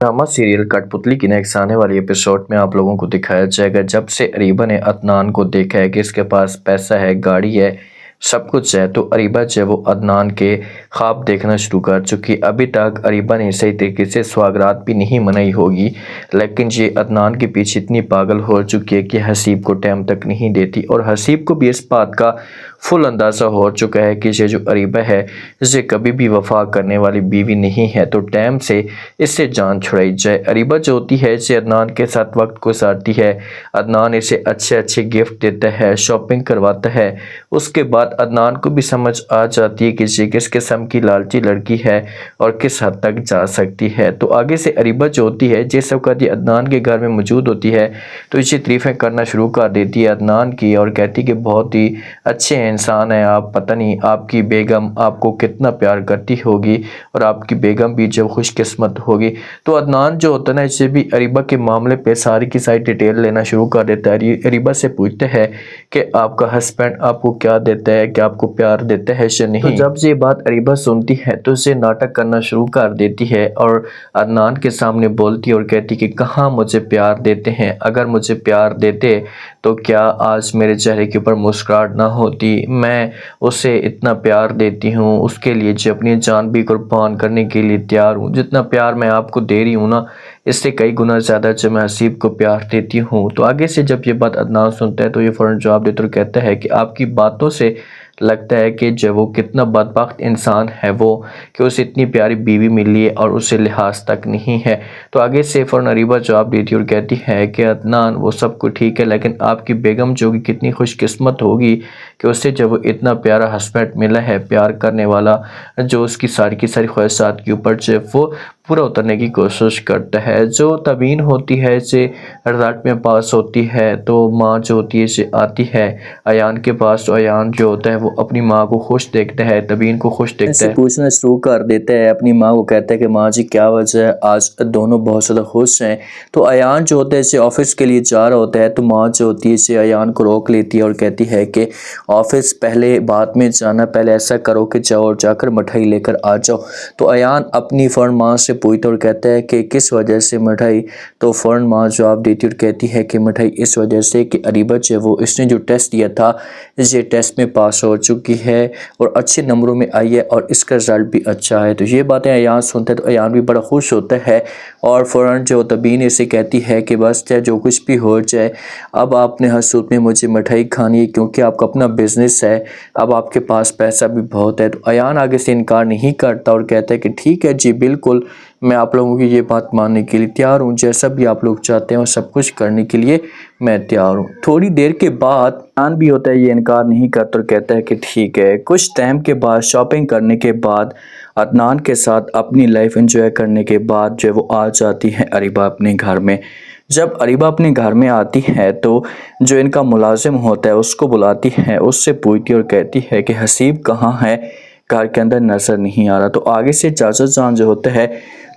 Drama serial कठपुतली की next आने वाली एपिसोड में आप लोगों को दिखाया जाएगा जब से अरीबा ने अदनान को देखा है कि इसके पास पैसा है, गाड़ी है, सब कुछ है, तो अरीबा जो है वो अदनान के ख्वाब देखना शुरू कर चुकी। अभी तक अरीबा ने सही तरीके से स्वागरात भी नहीं मनाई होगी, लेकिन ये अदनान के पीछे इतनी पागल हो चुकी है कि हसीब को टाइम तक नहीं देती और हसीब को भी इस बात का फुल अंदाज़ा हो चुका है कि ये जो अरीबा है इसे कभी भी वफा करने वाली बीवी नहीं है, तो टाइम से इससे जान छुड़ाई जाए। अरीबा जो होती है इसे अदनान के साथ वक्त गुजारती है, अदनान इसे अच्छे अच्छे गिफ्ट देता है, शॉपिंग करवाता है। उसके बाद अदनान को भी समझ आ जाती है कि ये किस किस्म की लालची लड़की है और किस हद तक जा सकती है। तो आगे से अरीबा जो होती है जिस वक्त ये अदनान के घर में मौजूद होती है तो इसे तारीफ़ें करना शुरू कर देती है अदनान की और कहती कि बहुत ही अच्छे इंसान है आप, पता नहीं आपकी बेगम आपको कितना प्यार करती होगी और आपकी बेगम भी जब खुशकिस्मत होगी। तो अदनान जो होता है ना इसे भी अरीबा के मामले पे सारी की सारी डिटेल लेना शुरू कर देता है। अरीबा से पूछते हैं कि आपका हस्बैंड आपको क्या देता है, क्या आपको प्यार देता है या नहीं। तो जब ये बात अरीबा सुनती है तो उसे नाटक करना शुरू कर देती है और अदनान के सामने बोलती है और कहती कि कहाँ मुझे प्यार देते हैं, अगर मुझे प्यार देते तो क्या आज मेरे चेहरे के ऊपर मुस्कुराहट ना होती। मैं उसे इतना प्यार देती हूँ, उसके लिए जो अपनी जान भी कुर्बान करने के लिए तैयार हूँ। जितना प्यार मैं आपको दे रही हूँ ना, इससे कई गुना ज़्यादा जो मैं हसीब को प्यार देती हूँ। तो आगे से जब ये बात अदनान सुनता है तो ये फ़ौरन जवाब देता और कहता है कि आपकी बातों से लगता है कि जब वो कितना बदबख्त इंसान है वो, कि उसे इतनी प्यारी बीवी मिली है और उसे लिहाज तक नहीं है। तो आगे से फ़ौरन अरीबा जवाब देती और कहती है कि अदनान वो सब कुछ ठीक है, लेकिन आपकी बेगम जो कि कितनी खुशकिस्मत होगी कि उससे जब वो इतना प्यारा हस्बैंड मिला है, प्यार करने वाला, जो उसकी सारी की सारी ख्वाहिशात के ऊपर जो वो पूरा उतरने की कोशिश करता है। जो तबीन होती है इसे रिजल्ट में पास होती है तो माँ जो होती है इसे आती है अयान के पास। तो अयान जो होता है वो अपनी माँ को खुश देखता है, तबीन को खुश देखता है, पूछना शुरू कर देता है अपनी माँ को, कहता है कि माँ जी क्या वजह है, आज दोनों बहुत ज़्यादा खुश हैं। तो अयान जो होता है इसे ऑफिस के लिए जा रहा होता है तो माँ जो होती है इसे अयान को रोक लेती है और कहती है कि ऑफिस पहले बाद में जाना, पहले ऐसा करो कि जाओ और जाकर मिठाई लेकर आ जाओ। तो अयान अपनी फ़ौरन माँ से पूछता और कहता है कि किस वजह से मिठाई। तो फ़ौरन माँ जवाब देती और कहती है कि मिठाई इस वजह से कि अरीबा जो वो इसने जो टेस्ट दिया था ये टेस्ट में पास हो चुकी है और अच्छे नंबरों में आई है और इसका रिज़ल्ट भी अच्छा है। तो ये बातें अयान सुनता है तो अयान भी बड़ा खुश होता है और फ़ौरन जो तबीन इसे कहती है कि बस चाहे जो कुछ भी हो जाए, अब आपने हर सूरत में मुझे मिठाई खानी है क्योंकि आपका अपना बिजनेस है, अब आपके पास पैसा भी बहुत है। तो अयान आगे से इनकार नहीं करता और कहता है कि ठीक है जी, बिल्कुल मैं आप लोगों की ये बात मानने के लिए तैयार हूँ, जैसा भी आप लोग चाहते हैं और सब कुछ करने के लिए मैं तैयार हूँ। थोड़ी देर के बाद अयान भी होता है ये इनकार नहीं करता और कहता है कि ठीक है। कुछ टाइम के बाद शॉपिंग करने के बाद अदनान के साथ अपनी लाइफ एंजॉय करने के बाद जो वो आ जाती है अरीबा अपने घर में। जब अरीबा अपने घर में आती है तो जो इनका मुलाजिम होता है उसको बुलाती है, उससे पूछती और कहती है कि हसीब कहाँ है, घर के अंदर नजर नहीं आ रहा। तो आगे से चाचा जान जो होता है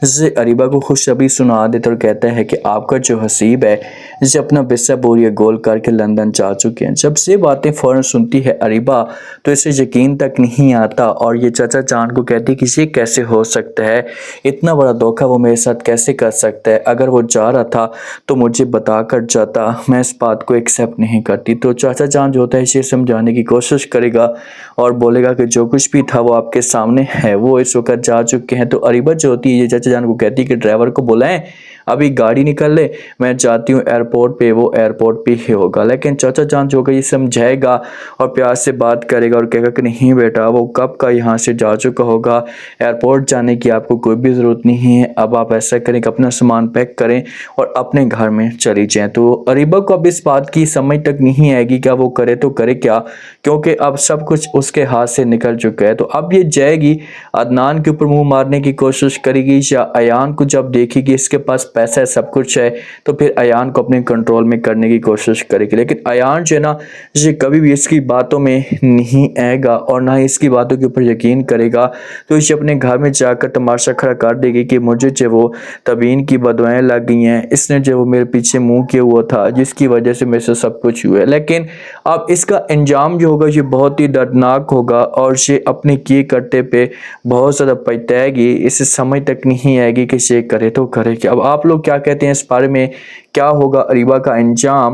जिससे अरीबा को खुशखबरी सुना देता और कहता है कि आपका जो हसीब है जिसे अपना बिस्सा बोरिया गोल करके लंदन जा चुके हैं। जब से बातें फ़ौरन सुनती है अरीबा तो इसे यकीन तक नहीं आता और ये चाचा जान को कहती कि ये कैसे हो सकता है, इतना बड़ा धोखा वो मेरे साथ कैसे कर सकता है, अगर वो जा रहा था तो मुझे बता कर जाता, मैं इस बात को एक्सेप्ट नहीं करती। तो चाचा जान जो होता है इसे समझाने की कोशिश करेगा और बोलेगा कि जो कुछ भी था वो आपके सामने है, वो इस वक्त जा चुके हैं। तो अरीबा जो होती है ये चाचा जान को कहती है कि ड्राइवर को बुलाएं, अभी गाड़ी निकल ले, मैं जाती हूँ एयरपोर्ट पे, वो एयरपोर्ट पे ही होगा। लेकिन चाचा जान जो होगा ये समझाएगा और प्यार से बात करेगा और कहेगा कि नहीं बेटा, वो कब का यहाँ से जा चुका होगा, एयरपोर्ट जाने की आपको कोई भी ज़रूरत नहीं है, अब आप ऐसा करें कि अपना सामान पैक करें और अपने घर में चली जाएँ। तो अरीबा को अब इस बात की समझ तक नहीं आएगी क्या वो करे तो करे क्या, क्योंकि अब सब कुछ उसके हाथ से निकल चुका है। तो अब ये जाएगी अदनान के ऊपर मुंह मारने की कोशिश करेगी या अयान को जब देखेगी इसके पास पैसा है, सब कुछ है, तो फिर अयान को अपने कंट्रोल में करने की कोशिश करेगी। लेकिन अयान जो है ना, ये कभी भी इसकी बातों में नहीं आएगा और ना ही इसकी बातों के ऊपर यकीन करेगा। तो इसे अपने घर में जाकर तमाशा खड़ा कर देगी कि मुझे जो वो तबीन की बदवाएं लग गई हैं, इसने जो वो मेरे पीछे मुंह किया हुआ था, जिसकी वजह से मेरे से सब कुछ हुआ है। लेकिन अब इसका अंजाम जो होगा ये बहुत ही दर्दनाक होगा और ये अपने किए करते पे बहुत ज़्यादा पछताएगी। इसे समझ तक नहीं आएगी कि ये करे तो करे क्या। अब आप लोग क्या कहते हैं इस बारे में, क्या होगा अरीबा का अंजाम?